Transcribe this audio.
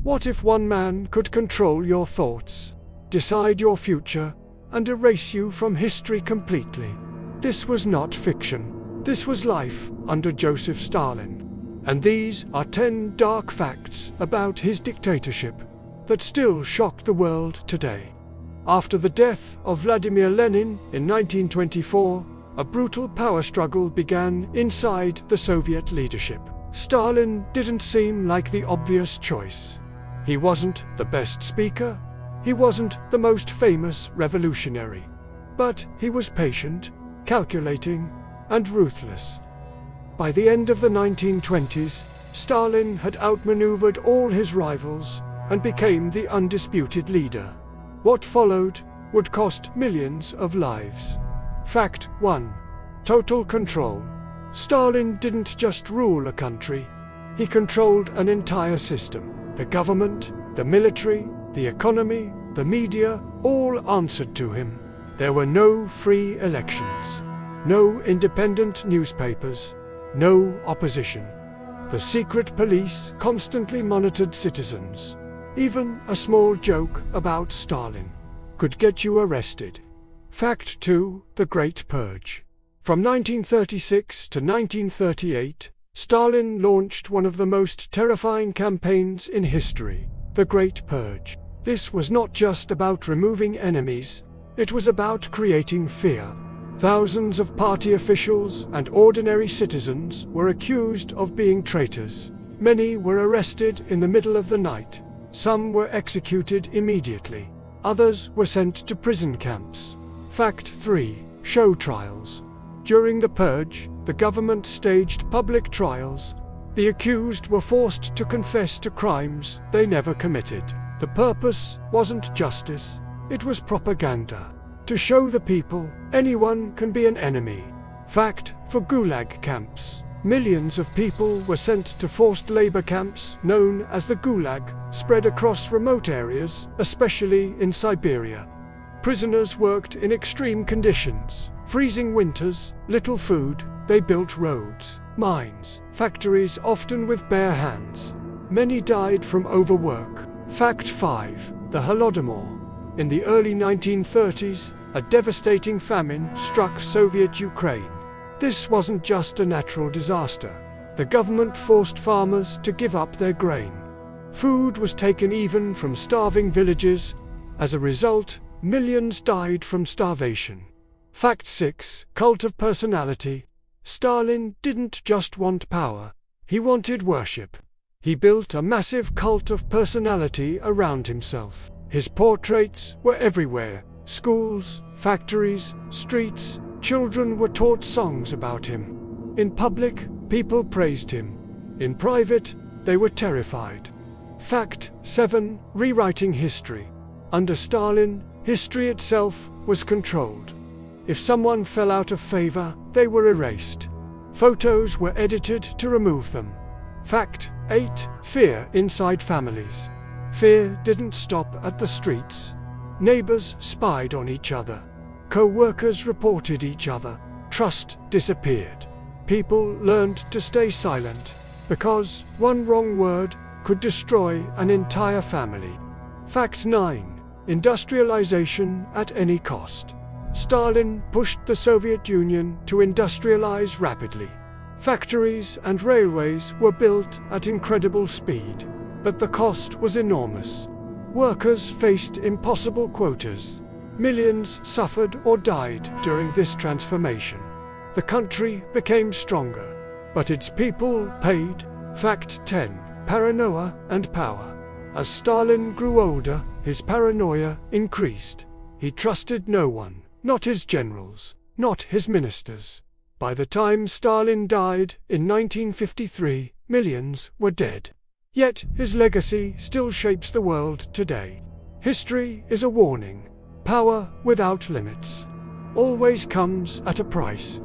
What if one man could control your thoughts, decide your future, and erase you from history completely? This was not fiction. This was life under Joseph Stalin. And these are 10 dark facts about his dictatorship that still shock the world today. After the death of Vladimir Lenin in 1924, a brutal power struggle began inside the Soviet leadership. Stalin didn't seem like the obvious choice. He wasn't the best speaker, he wasn't the most famous revolutionary. But he was patient, calculating, and ruthless. By the end of the 1920s, Stalin had outmaneuvered all his rivals and became the undisputed leader. What followed would cost millions of lives. Fact 1. Total control. Stalin didn't just rule a country, he controlled an entire system. The government, the military, the economy, the media, all answered to him. There were no free elections, no independent newspapers, no opposition. The secret police constantly monitored citizens. Even a small joke about Stalin could get you arrested. Fact 2. The Great Purge. From 1936 to 1938, Stalin launched one of the most terrifying campaigns in history, the Great Purge. This was not just about removing enemies, it was about creating fear. Thousands of party officials and ordinary citizens were accused of being traitors. Many were arrested in the middle of the night. Some were executed immediately. Others were sent to prison camps. Fact 3. Show trials. During the purge, the government staged public trials. The accused were forced to confess to crimes they never committed. The purpose wasn't justice, it was propaganda. To show the people, anyone can be an enemy. Fact for Gulag camps. Millions of people were sent to forced labor camps known as the Gulag, spread across remote areas, especially in Siberia. Prisoners worked in extreme conditions, freezing winters, little food. They built roads, mines, factories, often with bare hands. Many died from overwork. Fact 5. The Holodomor. In the early 1930s, a devastating famine struck Soviet Ukraine. This wasn't just a natural disaster. The government forced farmers to give up their grain. Food was taken even from starving villages. As a result, millions died from starvation. Fact 6. Cult of personality. Stalin didn't just want power, he wanted worship. He built a massive cult of personality around himself. His portraits were everywhere. Schools, factories, streets, children were taught songs about him. In public, people praised him. In private, they were terrified. Fact 7. Rewriting history. Under Stalin, history itself was controlled. If someone fell out of favor, they were erased. Photos were edited to remove them. Fact 8. Fear inside families. Fear didn't stop at the streets. Neighbors spied on each other. Co-workers reported each other. Trust disappeared. People learned to stay silent, because one wrong word could destroy an entire family. Fact 9. Industrialization at any cost. Stalin pushed the Soviet Union to industrialize rapidly. Factories and railways were built at incredible speed, but the cost was enormous. Workers faced impossible quotas. Millions suffered or died during this transformation. The country became stronger, but its people paid. Fact 10. Paranoia and power. As Stalin grew older, his paranoia increased. He trusted no one, not his generals, not his ministers. By the time Stalin died in 1953, millions were dead. Yet his legacy still shapes the world today. History is a warning. Power without limits always comes at a price.